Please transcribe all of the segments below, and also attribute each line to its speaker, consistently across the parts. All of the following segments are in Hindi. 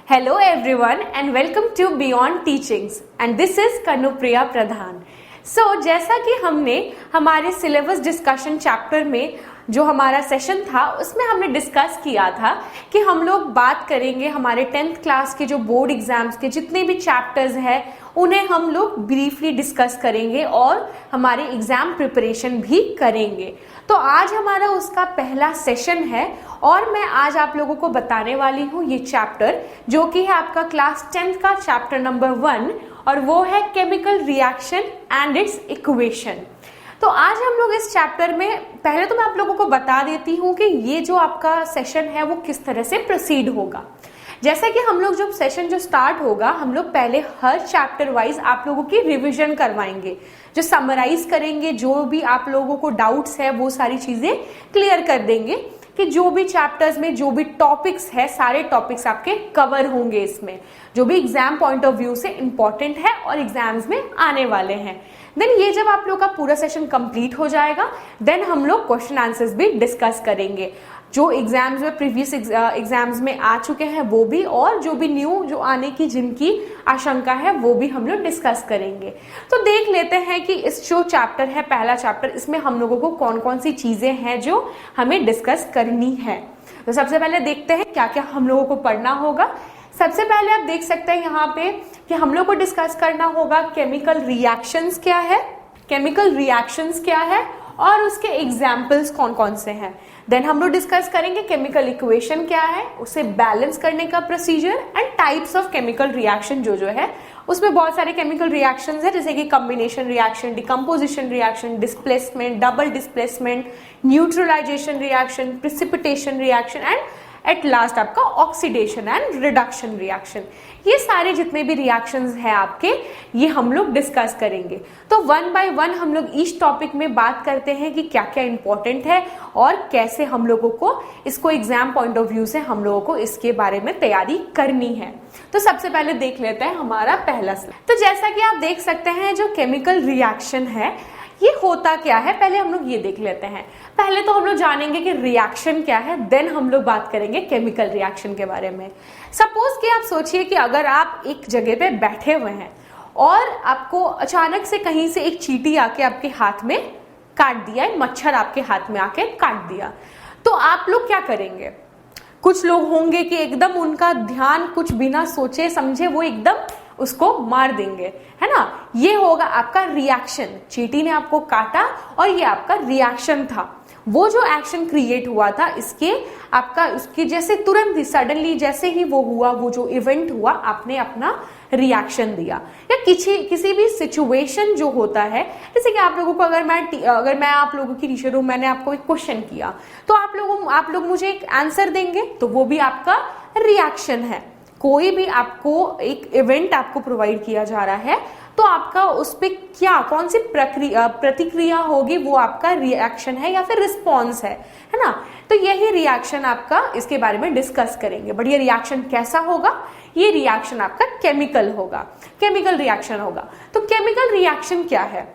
Speaker 1: Hello everyone and welcome to Beyond Teachings and this is Kanupriya Pradhan. जैसा कि हमने हमारे सिलेबस डिस्कशन चैप्टर में जो हमारा सेशन था उसमें हमने डिस्कस किया था कि हम लोग बात करेंगे हमारे 10th क्लास के जो बोर्ड एग्जाम्स के जितने भी चैप्टर्स हैं उन्हें हम लोग ब्रीफली डिस्कस करेंगे और हमारे एग्जाम प्रिपरेशन भी करेंगे। तो आज हमारा उसका पहला सेशन है और मैं आज आप लोगों को बताने वाली हूँ ये चैप्टर जो कि है आपका क्लास 10th का चैप्टर नंबर 1 और वो है chemical reaction and it's equation. तो आज हम लोग इस चैप्टर में पहले तो मैं आप लोगों को बता देती हूँ कि ये जो आपका सेशन है वो किस तरह से प्रोसीड होगा। जैसे कि हम लोग जब सेशन जो स्टार्ट होगा हम लोग पहले हर चैप्टर वाइज आप लोगों की रिवीजन करवाएंगे, जो समराइज करेंगे, जो भी आप लोगों को डाउट्स है वो सारी चीजें क्लियर कर देंगे कि जो भी चैप्टर्स में जो भी टॉपिक्स है सारे टॉपिक्स आपके कवर होंगे इसमें, जो भी एग्जाम पॉइंट ऑफ व्यू से इंपॉर्टेंट है और एग्जाम्स में आने वाले हैं। देन ये जब आप लोग का पूरा सेशन कंप्लीट हो जाएगा देन हम लोग क्वेश्चन आंसर्स भी डिस्कस करेंगे, जो एग्जाम्स में प्रीवियस एग्जाम्स में आ चुके हैं वो भी और जो भी न्यू जो आने की जिनकी आशंका है वो भी हम लोग डिस्कस करेंगे। तो देख लेते हैं कि इस जो चैप्टर है पहला चैप्टर इसमें हम लोगों को कौन कौन सी चीजें हैं जो हमें डिस्कस करनी है। तो सबसे पहले देखते हैं क्या क्या हम लोगों को पढ़ना होगा। सबसे पहले आप देख सकते हैं यहाँ पे कि हम लोग को डिस्कस करना होगा केमिकल रिएक्शंस क्या है, केमिकल रिएक्शंस क्या है और उसके एग्जाम्पल्स कौन कौन से हैं। देन हम लोग डिस्कस करेंगे केमिकल इक्वेशन क्या है, उसे बैलेंस करने का procedure and types of chemical reaction जो है उसमें बहुत सारे केमिकल रिएक्शंस है जैसे कि combination reaction, decomposition reaction, displacement, double displacement, neutralisation reaction, precipitation reaction and at last आपका ऑक्सीडेशन एंड रिडक्शन रिएक्शन। ये सारे जितने भी रिएक्शंस हैं आपके ये हम लोग डिस्कस करेंगे। तो वन बाय वन हम लोग इस टॉपिक में बात करते हैं कि क्या क्या इंपॉर्टेंट है और कैसे हम लोगों को इसको एग्जाम पॉइंट ऑफ व्यू से हम लोगों को इसके बारे में तैयारी करनी है। तो सबसे पहले देख लेते हैं हमारा पहला स्लाइड। तो जैसा कि आप देख सकते हैं जो केमिकल रिएक्शन है ये होता क्या है, पहले हम लोग ये देख लेते हैं। पहले तो हम लोग जानेंगे कि रिएक्शन क्या है, देन हम लोग बात करेंगे केमिकल रिएक्शन के बारे में। सपोज कि आप सोचिए कि अगर आप एक जगह पे बैठे हुए हैं और आपको अचानक से कहीं से एक चींटी आके आपके हाथ में काट दिया, एक मच्छर आपके हाथ में आके काट दिया, तो आप लोग क्या करेंगे? कुछ लोग होंगे कि एकदम उनका ध्यान कुछ बिना सोचे समझे वो एकदम उसको मार देंगे, है ना। ये होगा आपका रिएक्शन। चींटी ने आपको काटा और ये आपका रिएक्शन था। वो जो एक्शन क्रिएट हुआ था इसके आपका उसके जैसे तुरंत ही सडनली जैसे ही वो हुआ, वो जो इवेंट हुआ आपने अपना रिएक्शन दिया। या किसी भी सिचुएशन जो होता है, जैसे कि आप लोगों को अगर मैं आप लोगों की टीचर हूं, मैंने आपको एक क्वेश्चन किया तो आप लोग मुझे एक आंसर देंगे तो वो भी आपका रिएक्शन है। कोई भी आपको एक इवेंट आपको प्रोवाइड किया जा रहा है तो आपका उस पे क्या कौन सी प्रतिक्रिया होगी वो आपका रिएक्शन है या फिर रिस्पॉन्स है ना। तो यही रिएक्शन आपका इसके बारे में डिस्कस करेंगे। बट ये रिएक्शन कैसा होगा? ये रिएक्शन आपका केमिकल होगा, केमिकल रिएक्शन होगा। तो केमिकल रिएक्शन क्या है?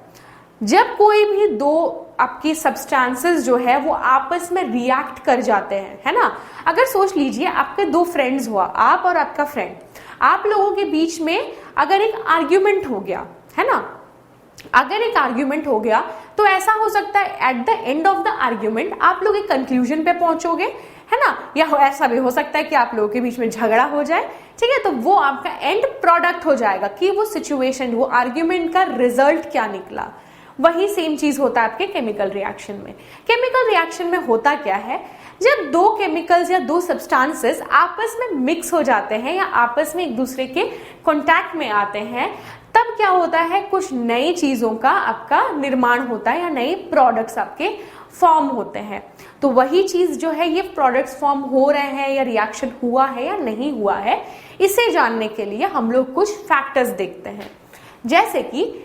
Speaker 1: जब कोई भी दो आपकी सब्सटेंसेस जो है वो आपस में रिएक्ट कर जाते हैं, है ना। अगर सोच लीजिए आपके दो फ्रेंड्स हुआ, आप और आपका फ्रेंड, आप लोगों के बीच में अगर एक आर्ग्यूमेंट हो गया, है ना, अगर एक आर्ग्यूमेंट हो गया तो ऐसा हो सकता है at the end of the argument आप लोग एक कंक्लूजन पे पहुंचोगे, है ना। या ऐसा भी हो सकता है कि आप लोगों के बीच में झगड़ा हो जाए, ठीक है। तो वो आपका एंड प्रोडक्ट हो जाएगा कि वो सिचुएशन, वो आर्ग्यूमेंट का रिजल्ट क्या निकला। वही सेम चीज होता है आपके केमिकल रिएक्शन में। केमिकल रिएक्शन में होता क्या है? जब दो केमिकल्स या दो सब्सटेंसेस आपस में मिक्स हो जाते हैं या आपस में एक दूसरे के कांटेक्ट में आते हैं तब क्या होता है? कुछ नई चीजों का आपका निर्माण होता है या नए प्रोडक्ट्स आपके फॉर्म होते हैं। तो वही चीज जो है ये प्रोडक्ट्स फॉर्म हो रहे हैं या रिएक्शन हुआ है या नहीं हुआ है, इसे जानने के लिए हम लोग कुछ फैक्टर्स देखते हैं। जैसे कि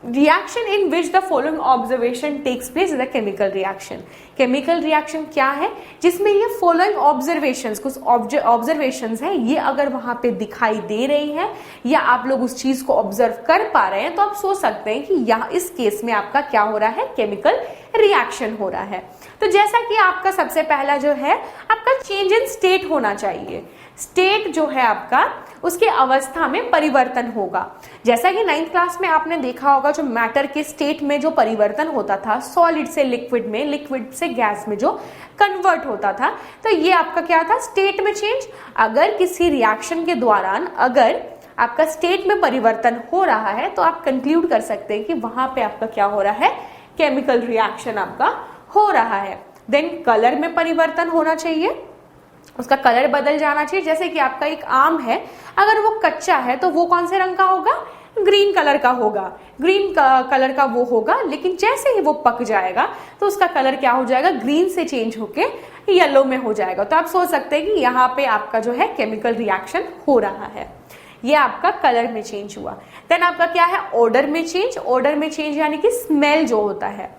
Speaker 1: reaction in which the following observation takes place is a chemical reaction. Chemical reaction क्या है? जिसमें ये फॉलोइंग ऑब्जर्वेशंस, कुछ ऑब्जर्वेशंस हैं, ये अगर वहां पे दिखाई दे रही है या आप लोग उस चीज को ऑब्जर्व कर पा रहे हैं तो आप सोच सकते हैं कि यहाँ इस केस में आपका क्या हो रहा है? केमिकल रिएक्शन हो रहा है। तो जैसा कि आपका सबसे पहला जो है आपका चेंज इन स्टेट होना चाहिए। स्टेट जो है आपका उसके अवस्था में परिवर्तन होगा। जैसा कि 9th क्लास में आपने देखा होगा जो मैटर के स्टेट में जो परिवर्तन होता था, सॉलिड से लिक्विड में, लिक्विड से गैस में जो कन्वर्ट होता था, तो ये आपका क्या था, स्टेट में चेंज। अगर किसी रिएक्शन के दौरान अगर आपका स्टेट में परिवर्तन हो रहा है तो आप कंक्लूड कर सकते हैं कि वहां पे आपका क्या हो रहा है, केमिकल रिएक्शन आपका हो रहा है। देन कलर में परिवर्तन होना चाहिए, उसका कलर बदल जाना चाहिए। जैसे कि आपका एक आम है, अगर वो कच्चा है तो वो कौन से रंग का होगा, ग्रीन कलर का होगा, ग्रीन कलर का वो होगा। लेकिन जैसे ही वो पक जाएगा तो उसका कलर क्या हो जाएगा, ग्रीन से चेंज होके येलो में हो जाएगा। तो आप सोच सकते हैं कि यहाँ पे आपका जो है केमिकल रिएक्शन हो रहा है। ये आपका कलर में चेंज हुआ। देन आपका क्या है, ऑर्डर में चेंज। ऑर्डर में चेंज यानी कि स्मेल जो होता है,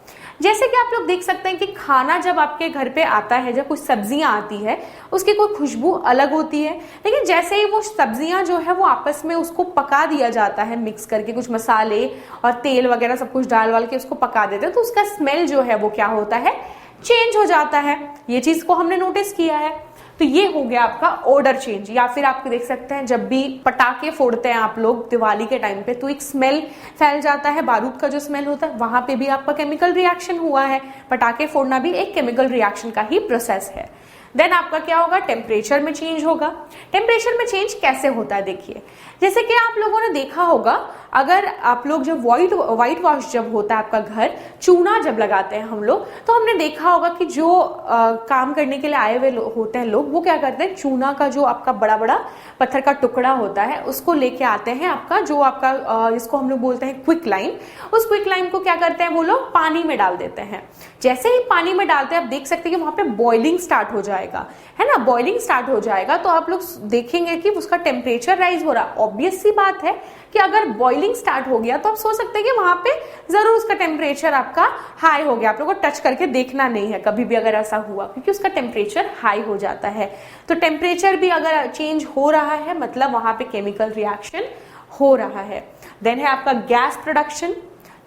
Speaker 1: जैसे कि आप लोग देख सकते हैं कि खाना जब आपके घर पे आता है, जब कुछ सब्जियां आती है, उसकी कोई खुशबू अलग होती है। लेकिन जैसे ही वो सब्जियां जो है वो आपस में उसको पका दिया जाता है, मिक्स करके कुछ मसाले और तेल वगैरह सब कुछ डाल वाल के उसको पका देते हैं, तो उसका स्मेल जो है वो क्या होता है, चेंज हो जाता है। ये चीज को हमने नोटिस किया है। तो ये हो गया आपका ऑर्डर चेंज। या फिर आप देख सकते हैं जब भी पटाखे फोड़ते हैं आप लोग दिवाली के टाइम पे, तो एक स्मेल फैल जाता है, बारूद का जो स्मेल होता है, वहां पे भी आपका केमिकल रिएक्शन हुआ है। पटाखे फोड़ना भी एक केमिकल रिएक्शन का ही प्रोसेस है। देन आपका क्या होगा, टेम्परेचर में चेंज होगा। टेम्परेचर में चेंज कैसे होता है, देखिए जैसे कि आप लोगों ने देखा होगा, अगर आप लोग जब व्हाइट वॉश जब होता है आपका घर, चूना जब लगाते हैं हम लोग, तो हमने देखा होगा कि जो काम करने के लिए आए हुए होते हैं लोग, वो क्या करते हैं, चूना का जो आपका बड़ा बड़ा पत्थर का टुकड़ा होता है उसको लेके आते हैं, आपका जो आपका इसको हम लोग बोलते हैं क्विक लाइम। उस क्विक लाइम को क्या करते हैं वो लोग, पानी में डाल देते हैं। जैसे ही पानी में डालते हैं आप देख सकते हैं कि वहां पे बॉइलिंग स्टार्ट हो जाएगा, है ना। बॉइलिंग स्टार्ट हो जाएगा तो आप लोग देखेंगे कि उसका टेम्परेचर राइज हो रहा। ऑब्वियस सी बात है कि अगर बॉइलिंग स्टार्ट हो गया तो आप सोच सकते हैं कि वहां पे जरूर उसका टेम्परेचर आपका हाई हो गया। आप लोगों को टच करके देखना नहीं है कभी भी अगर ऐसा हुआ, क्योंकि उसका टेम्परेचर हाई हो जाता है। तो टेम्परेचर भी अगर चेंज हो रहा है मतलब वहां पे केमिकल रिएक्शन हो रहा है। देन है आपका गैस प्रोडक्शन।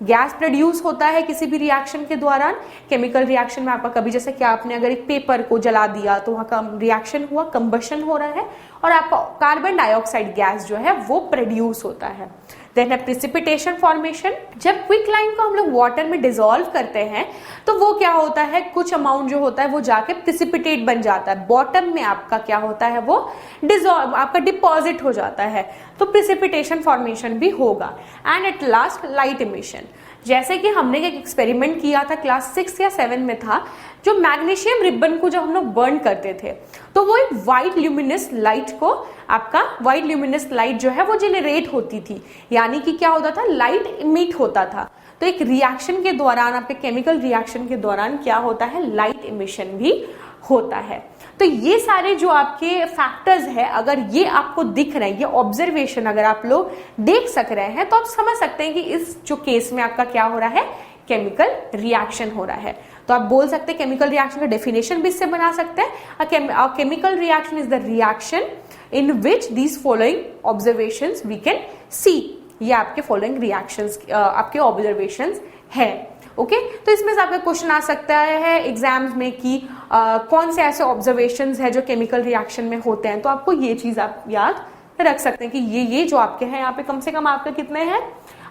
Speaker 1: गैस प्रोड्यूस होता है किसी भी रिएक्शन के दौरान। केमिकल रिएक्शन में आपका कभी जैसे कि आपने अगर एक पेपर को जला दिया तो वहां का रिएक्शन हुआ, कंबशन हो रहा है, और आपका कार्बन डाइऑक्साइड गैस जो है वो प्रोड्यूस होता है। देन है प्रिसिपिटेशन फॉर्मेशन। जब क्विक लाइम को हम लोग वाटर में डिसॉल्व करते हैं तो वो क्या होता है, कुछ अमाउंट जो होता है वो जाके प्रिसिपिटेट बन जाता है, बॉटम में आपका क्या होता है वो डिसॉल्व, आपका डिपॉजिट हो जाता है। तो प्रिसिपिटेशन फॉर्मेशन भी होगा। And at last light emission. जैसे कि हमने एक एक्सपेरिमेंट किया था, क्लास 6 या 7 में था, जो मैग्नीशियम रिबन को जब हम लोग बर्न करते थे तो वो एक व्हाइट ल्यूमिनस लाइट को, आपका व्हाइट ल्यूमिनस लाइट जो है वो जेनरेट होती थी, यानी कि क्या होता था, लाइट इमिट होता था। तो एक रिएक्शन के दौरान, आपके केमिकल रिएक्शन के दौरान क्या होता है, लाइट इमिशन भी होता है। तो ये सारे जो आपके फैक्टर्स है, अगर ये आपको दिख रहे हैं, ये ऑब्जर्वेशन अगर आप लोग देख सक रहे हैं, तो आप समझ सकते हैं कि इस जो केस में आपका क्या हो रहा है, केमिकल रिएक्शन हो रहा है। तो आप बोल सकते हैं केमिकल रिएक्शन का डेफिनेशन भी इससे बना सकते हैं, chemical reaction is the reaction in which these following observations we can see. ये आपके फॉलोइंग रिएक्शंस आपके ऑब्जर्वेशंस है। ओके, तो इसमें से आपका क्वेश्चन आ सकता है एग्जाम्स में कि कौन से ऐसे ऑब्जर्वेशंस है जो केमिकल रिएक्शन में होते हैं। तो आपको ये चीज आप याद रख सकते हैं कि ये जो आपके हैं यहाँ पे कम से कम आपके कितने हैं,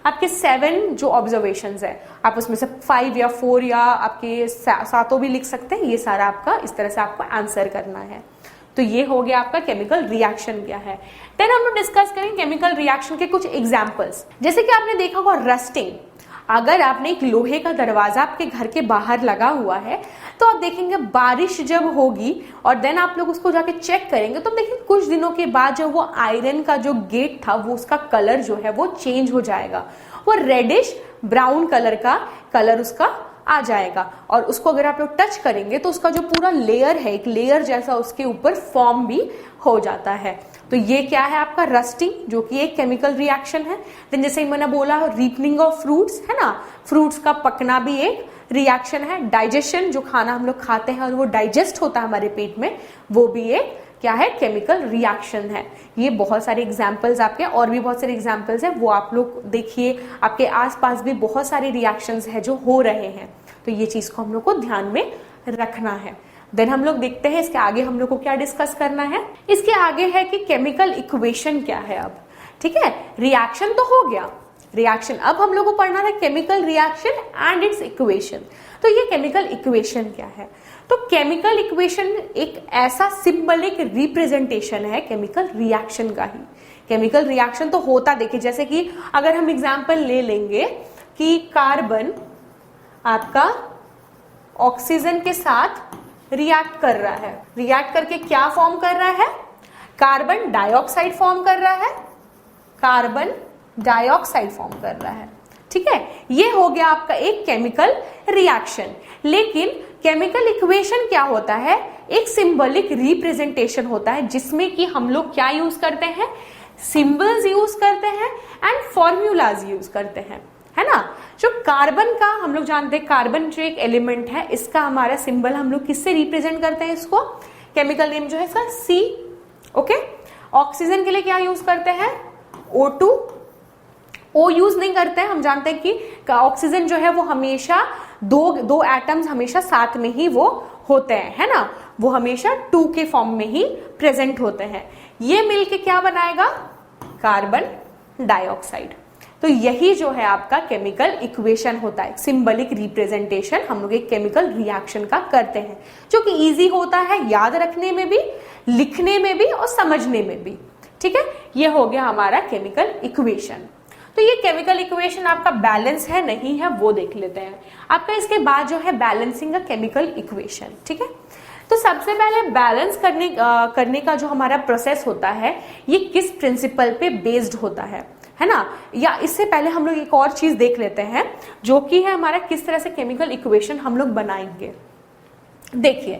Speaker 1: आपके 7 जो ऑब्जर्वेशंस है, आप उसमें से 5 या 4 या आपके 7 भी लिख सकते हैं। ये सारा आपका इस तरह से आपको आंसर करना है। तो ये हो गया आपका केमिकल रिएक्शन क्या है। देन हम लोग डिस्कस करेंगे केमिकल रिएक्शन के कुछ एग्जांपल्स। जैसे कि आपने देखा होगा रस्टिंग। अगर आपने एक लोहे का दरवाजा आपके घर के बाहर लगा हुआ है तो आप देखेंगे बारिश जब होगी और देन आप लोग उसको जाके चेक करेंगे तो देखिए कुछ दिनों के बाद जो वो आयरन का जो गेट था वो उसका कलर जो है वो चेंज हो जाएगा, वो रेडिश ब्राउन कलर का कलर उसका आ जाएगा। और उसको अगर आप लोग टच करेंगे तो उसका जो पूरा लेयर है, एक लेयर जैसा उसके ऊपर फॉर्म भी हो जाता है। तो ये क्या है आपका रस्टिंग, जो कि एक केमिकल रिएक्शन है। देन जैसे ही मैंने बोला रीपनिंग ऑफ फ्रूट्स है ना, फ्रूट्स का पकना भी एक रिएक्शन है। डाइजेशन, जो खाना हम लोग खाते हैं और वो डाइजेस्ट होता है हमारे पेट में, वो भी एक क्या है, केमिकल रिएक्शन है। ये बहुत सारे एग्जाम्पल्स आपके, और भी बहुत सारे एग्जाम्पल्स हैं, वो आप लोग देखिए। आपके आसपास भी बहुत सारे रिएक्शंस हैं जो हो रहे हैं। तो ये चीज को हम लोग को ध्यान में रखना है। देन हम लोग देखते हैं इसके आगे हम लोग को क्या डिस्कस करना है। इसके आगे है कि केमिकल इक्वेशन क्या है। अब ठीक है, रिएक्शन तो हो गया, रिएक्शन अब हम लोग को पढ़ना है chemical reaction and it's equation. तो ये केमिकल इक्वेशन क्या है? तो केमिकल इक्वेशन एक ऐसा सिंबलिक रिप्रेजेंटेशन है केमिकल रिएक्शन का ही। केमिकल रिएक्शन तो होता, देखिए जैसे कि अगर हम एग्जांपल ले लेंगे कि कार्बन आपका ऑक्सीजन के साथ रिएक्ट कर रहा है, रिएक्ट करके क्या फॉर्म कर रहा है? कार्बन डाइऑक्साइड फॉर्म कर रहा है, कार्बन डाइऑक्साइड फॉर्म कर रहा है। ठीक है, ये हो गया आपका एक केमिकल रिएक्शन। लेकिन केमिकल इक्वेशन क्या होता है? एक सिंबलिक रिप्रेजेंटेशन होता है जिसमें कि हम लोग क्या यूज करते हैं? सिंबल्स यूज करते हैं एंड फॉर्मूलाज यूज करते हैं, है ना। जो कार्बन का हम लोग जानते हैं, कार्बन जो एक एलिमेंट है, इसका हमारा सिंबल हम लोग किससे रिप्रेजेंट करते हैं? इसको केमिकल नेम जो है इसका C। ओके, ऑक्सीजन के लिए क्या यूज करते हैं? O2। O यूज नहीं करते हैं, हम जानते हैं कि ऑक्सीजन जो है वो हमेशा दो एटम्स हमेशा साथ में ही वो होते हैं, है ना, वो हमेशा 2 के फॉर्म में ही प्रेजेंट होते हैं। ये मिलके क्या बनाएगा? Carbon dioxide. तो यही जो है आपका केमिकल इक्वेशन होता है, सिंबलिक रिप्रेजेंटेशन हम लोग एक केमिकल रिएक्शन का करते हैं, जो कि इजी होता है याद रखने में भी, लिखने में भी और समझने में भी। ठीक है, ये हो गया हमारा केमिकल इक्वेशन। तो ये केमिकल इक्वेशन आपका बैलेंस है नहीं है वो देख लेते हैं। आपका इसके बाद जो है बैलेंसिंग अ केमिकल इक्वेशन। ठीक है, तो सबसे पहले बैलेंस करने का जो हमारा प्रोसेस होता है ये किस प्रिंसिपल पे बेस्ड होता है ना। या इससे पहले हम लोग एक और चीज देख लेते हैं जो कि है हमारा किस तरह से केमिकल इक्वेशन हम लोग बनाएंगे। देखिए,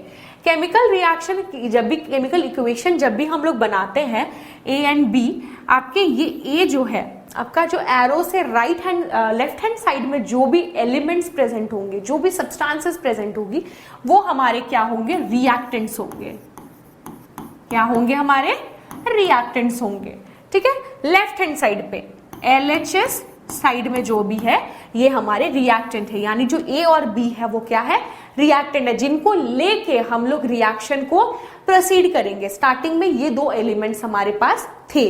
Speaker 1: केमिकल रिएक्शन जब भी, केमिकल इक्वेशन जब भी हम लोग बनाते हैं A एंड B, आपके ये A जो है आपका, जो एरो से right hand left hand side में जो भी एलिमेंट्स प्रेजेंट होंगे, जो भी सब्सटेंसेस प्रेजेंट होगी, वो हमारे क्या होंगे? रिएक्टेंट्स होंगे। क्या होंगे? हमारे रिएक्टेंट्स होंगे। ठीक है, लेफ्ट हैंड साइड पे LHS साइड में जो भी है ये हमारे रिएक्टेंट है, यानी जो A और B है वो क्या है? रिएक्टेंट है, जिनको लेके हम लोग रिएक्शन को प्रोसीड करेंगे। स्टार्टिंग में ये 2 एलिमेंट्स हमारे पास थे।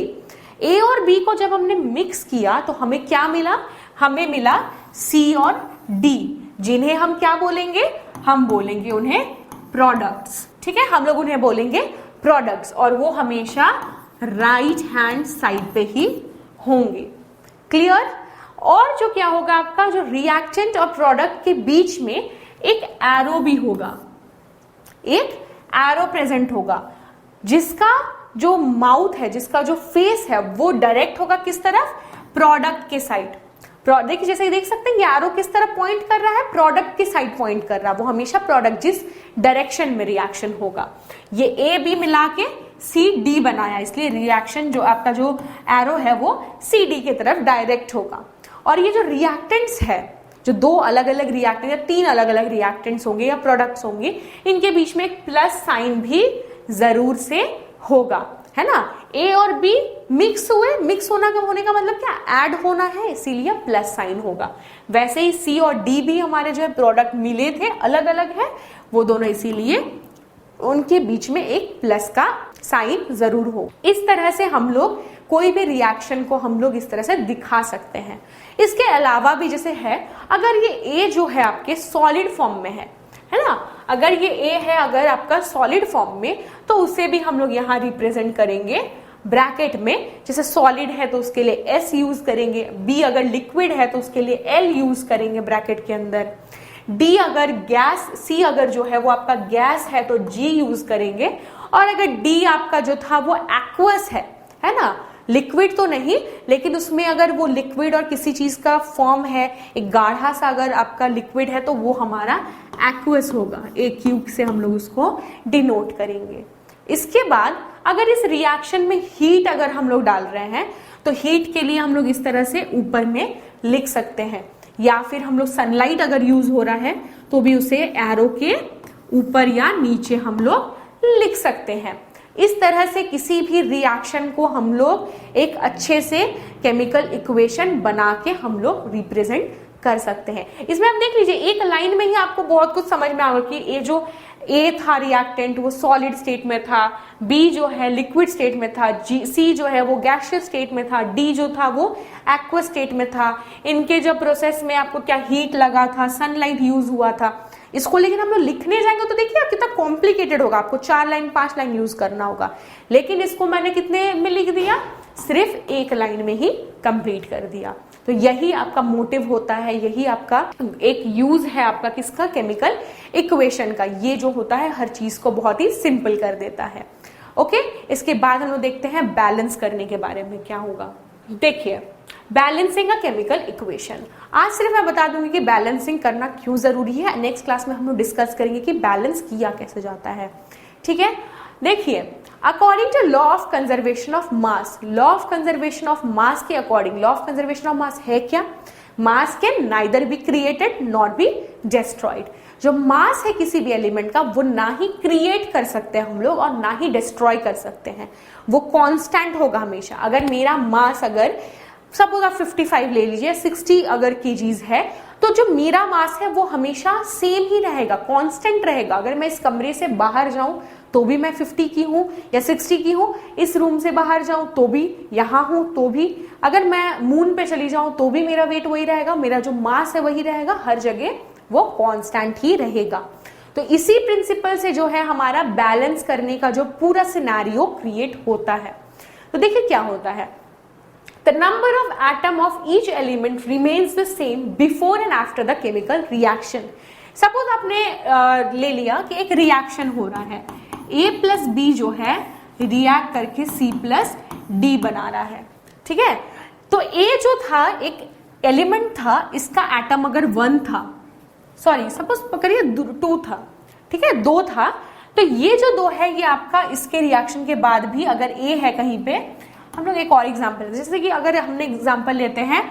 Speaker 1: A और B को जब हमने मिक्स किया तो हमें क्या मिला? हमें मिला C और D, जिन्हें हम क्या बोलेंगे? हम बोलेंगे उन्हें प्रोडक्ट्स। ठीक है, हम लोग उन्हें बोलेंगे प्रोडक्ट्स, और वो हमेशा राइट हैंड साइड पे ही होंगे। क्लियर? और जो क्या होगा आपका, जो रिएक्टेंट और प्रोडक्ट के बीच में एक एरो भी होगा, एक एरो प्रेजेंट होगा, जिसका जो माउथ है, जिसका जो फेस है वो डायरेक्ट होगा किस तरफ? प्रोडक्ट के साइड। देखिए जैसे देख सकते हैं ये एरो किस तरफ पॉइंट कर रहा है? प्रोडक्ट के साइड पॉइंट कर रहा है। वो हमेशा प्रोडक्ट जिस डायरेक्शन में रिएक्शन होगा, ये A B मिला के CD बनाया, इसलिए रिएक्शन जो आपका जो एरो है वो CD के तरफ डायरेक्ट होगा। और ये जो रिएक्टेंट्स है, जो 2 अलग अलग रिएक्टेंट या 3 अलग अलग रिएक्टेंट्स होंगे या प्रोडक्ट्स होंगे, इनके बीच में एक प्लस साइन भी जरूर से होगा, है ना। A और B मिक्स हुए, मिक्स होने का मतलब क्या? ऐड होना है, इसीलिए प्लस साइन होगा। वैसे ही C और D भी हमारे जो है प्रोडक्ट मिले थे, अलग अलग है वो दोनों, इसीलिए उनके बीच में एक प्लस का साइन जरूर हो। इस तरह से हम लोग कोई भी रिएक्शन को हम लोग इस तरह से दिखा सकते हैं। इसके अलावा भी जैसे है, अगर ये A जो है आपके सॉलिड फॉर्म में है ना, अगर ये A है अगर आपका सॉलिड फॉर्म में, तो उसे भी हम लोग यहाँ रिप्रेजेंट करेंगे ब्रैकेट में। जैसे सॉलिड है तो उसके लिए S यूज करेंगे, B अगर लिक्विड है तो उसके लिए L यूज करेंगे ब्रैकेट के अंदर, D अगर गैस, C अगर जो है वो आपका गैस है तो G यूज करेंगे, और अगर D आपका जो था वो एक्वस है ना, लिक्विड तो नहीं, लेकिन उसमें अगर वो लिक्विड और किसी चीज का फॉर्म है, एक गाढ़ा सा अगर आपका लिक्विड है तो वो हमारा एक्वस होगा। एक क्यूब से हम लोग उसको डिनोट करेंगे। इसके बाद अगर इस रिएक्शन में हीट अगर हम लोग डाल रहे हैं तो हीट के लिए हम लोग इस तरह से ऊपर में लिख सकते हैं, या फिर हम लोग सनलाइट अगर यूज हो रहा है तो भी उसे एरो के ऊपर या नीचे हम लोग लिख सकते हैं। इस तरह से किसी भी रिएक्शन को हम लोग एक अच्छे से केमिकल इक्वेशन बना के हम लोग रिप्रेजेंट कर सकते हैं। इसमें आप देख लीजिए एक लाइन में ही आपको बहुत कुछ समझ में आएगा कि ये जो ए था रिएक्टेंट वो सॉलिड स्टेट में था, बी जो है लिक्विड स्टेट में था, सी जो है वो गैसियस स्टेट में था, डी जो था वो एक्वस स्टेट में था। इनके जब प्रोसेस में आपको क्या हीट लगा था, सनलाइट यूज हुआ था। इसको लेकिन हम लोग लिखने जाएंगे तो देखिए कितना कॉम्प्लिकेटेड होगा, आपको 4 लाइन 5 लाइन यूज करना होगा। लेकिन इसको मैंने कितने में लिख दिया, सिर्फ 1 लाइन में ही कंप्लीट कर दिया। तो यही आपका मोटिव होता है, यही आपका एक यूज है आपका किसका, केमिकल इक्वेशन का। ये जो होता है हर चीज को बहुत ही सिंपल कर देता है। ओके, इसके बाद हम लोग देखते हैं बैलेंस करने के बारे में क्या होगा। देखिए बैलेंसिंग अ केमिकल इक्वेशन, आज सिर्फ मैं बता दूंगी कि बैलेंसिंग करना क्यों जरूरी है। नेक्स्ट क्लास में हम लोग डिस्कस करेंगे कि बैलेंस किया कैसे जाता है। ठीक है, देखिए according to law of conservation of mass, law of conservation of mass के according, law of conservation of mass है क्या, mass can neither be created not be destroyed. जो मास है किसी भी एलिमेंट का वो ना ही क्रिएट कर सकते हैं हम लोग और ना ही डिस्ट्रॉय कर सकते हैं, वो कांस्टेंट होगा हमेशा। अगर मेरा मास अगर सपोज आप 55 ले लीजिए, 60 अगर केजीज है तो जो मेरा मास है वो हमेशा सेम ही रहेगा, कांस्टेंट रहेगा। अगर मैं इस कमरे से बाहर जाऊं तो भी मैं 50 की हूं या 60 की हूं, इस रूम से बाहर जाऊं तो भी, यहां हूं तो भी, अगर मैं मून पे चली जाऊं तो भी मेरा वेट वही रहेगा, मेरा जो मास है वही रहेगा, हर जगह वो कांस्टेंट ही रहेगा। तो इसी प्रिंसिपल से जो है हमारा बैलेंस करने का जो पूरा सिनेरियो क्रिएट होता है। तो देखिए क्या होता है, the number of atom of each element remains the same before and after the chemical reaction। Suppose आपने ले लिया कि एक रिएक्शन हो रहा है, A प्लस बी जो है रिएक्ट करके C प्लस डी बना रहा है। ठीक है, तो A जो था एक एलिमेंट था, इसका एटम अगर 1 था, सॉरी सपोज पकड़िए 2 था, ठीक है 2 था, तो ये जो 2 है ये आपका इसके रिएक्शन के बाद भी अगर A है कहीं पे, हम लोग एक और एग्जांपल, जैसे कि अगर हमने एग्जांपल लेते हैं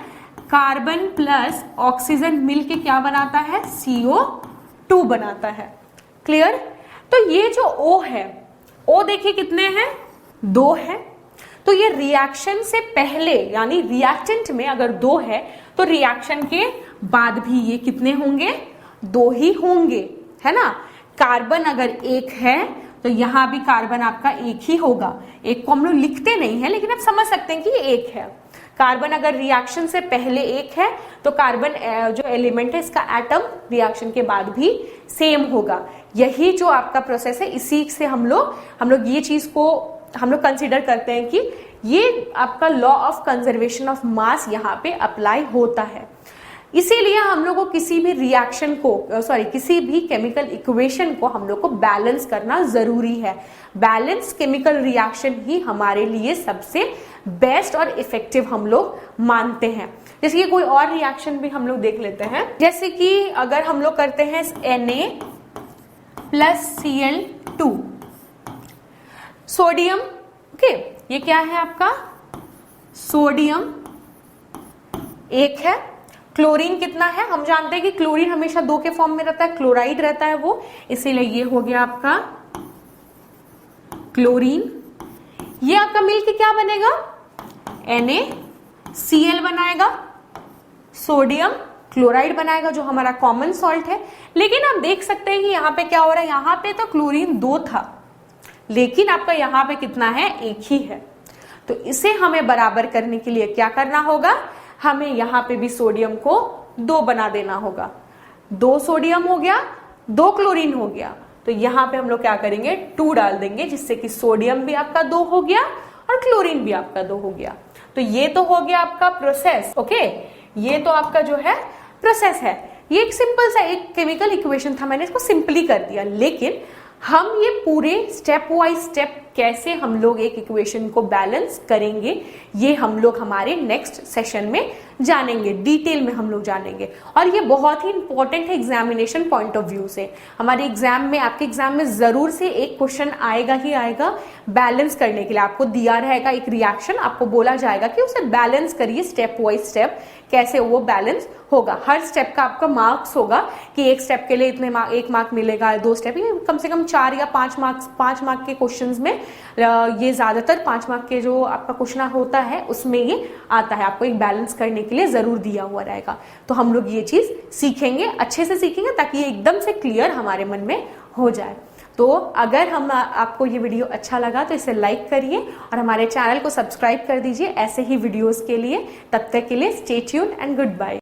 Speaker 1: कार्बन प्लस ऑक्सीजन मिलके क्या बनाता है, CO2 बनाता है। क्लियर, तो ये जो O है, O देखिए कितने हैं, 2 है। तो ये रिएक्शन से पहले यानी रिएक्टेंट में अगर 2 है तो रिएक्शन के बाद भी ये कितने होंगे, 2 ही होंगे, है ना। कार्बन अगर 1 है तो यहां भी कार्बन आपका 1 ही होगा। एक को हम लोग लिखते नहीं है लेकिन आप समझ सकते हैं कि ये 1 है। कार्बन अगर रिएक्शन से पहले 1 है तो कार्बन जो एलिमेंट है इसका एटम रिएक्शन के बाद भी सेम होगा। यही जो आपका प्रोसेस है, इसी से हम लोग ये चीज को हम लोग कंसिडर करते हैं कि ये आपका लॉ ऑफ कंजर्वेशन ऑफ मास यहाँ पे अप्लाई होता है। इसीलिए हम लोग को किसी भी रिएक्शन को किसी भी केमिकल इक्वेशन को हम लोग को बैलेंस करना जरूरी है। बैलेंस केमिकल रिएक्शन ही हमारे लिए सबसे बेस्ट और इफेक्टिव हम लोग मानते हैं। जैसे कि कोई और रिएक्शन भी हम लोग देख लेते हैं, जैसे कि अगर हम लोग करते हैं Na plus Cl2 sodium, okay ये क्या है आपका सोडियम 1 है, क्लोरीन कितना है, हम जानते हैं कि क्लोरीन हमेशा 2 के फॉर्म में रहता है, क्लोराइड रहता है वो, इसीलिए ये हो गया आपका क्लोरीन। ये आपका मिलके क्या बनेगा, NaCl बनाएगा, सोडियम क्लोराइड बनाएगा जो हमारा कॉमन सॉल्ट है। लेकिन आप देख सकते हैं कि यहाँ पे क्या हो रहा है, यहाँ पे तो क्लोरीन 2 था लेकिन आपका यहाँ पे कितना है, 1 ही है। तो इसे हमें बराबर करने के लिए क्या करना होगा, हमें यहाँ पे भी सोडियम को 2 बना देना होगा। 2 सोडियम हो गया, 2 क्लोरीन हो गया, तो यहाँ पे हम लोग क्या करेंगे 2 डाल देंगे, जिससे कि सोडियम भी आपका 2 हो गया और क्लोरीन भी आपका 2 हो गया। तो ये तो हो गया आपका प्रोसेस। ओके, ये तो आपका जो है प्रोसेस है। ये एक सिंपल सा एक केमिकल इक्वेशन था, मैंने इसको सिंपली कर दिया। लेकिन हम ये पूरे स्टेप वाइज स्टेप कैसे हम लोग एक इक्वेशन को बैलेंस करेंगे, ये हम लोग हमारे नेक्स्ट सेशन में जानेंगे, डिटेल में हम लोग जानेंगे। और ये बहुत ही इंपॉर्टेंट है एग्जामिनेशन पॉइंट ऑफ व्यू से। हमारे एग्जाम में, आपके एग्जाम में जरूर से एक क्वेश्चन आएगा ही आएगा बैलेंस करने के लिए। आपको दिया रहेगा एक रिएक्शन, आपको बोला जाएगा कि उसे बैलेंस करिए स्टेप वाइज स्टेप, कैसे वो बैलेंस होगा। हर स्टेप का आपका मार्क्स होगा कि एक स्टेप के लिए इतने 1 मार्क मिलेगा, 2 स्टेप, कम से कम 4 या 5 मार्क के क्वेश्चंस में ये ज्यादातर 5 मार्क के जो आपका क्वेश्चन होता है उसमें ये आता है, आपको एक बैलेंस करने के लिए जरूर दिया हुआ रहेगा। तो हम लोग ये चीज सीखेंगे, अच्छे से सीखेंगे ताकि ये एकदम से क्लियर हमारे मन में हो जाए। तो अगर आपको ये वीडियो अच्छा लगा तो इसे लाइक करिए और हमारे चैनल को सब्सक्राइब कर दीजिए ऐसे ही वीडियोस के लिए। तब तक के लिए stay tuned and good bye.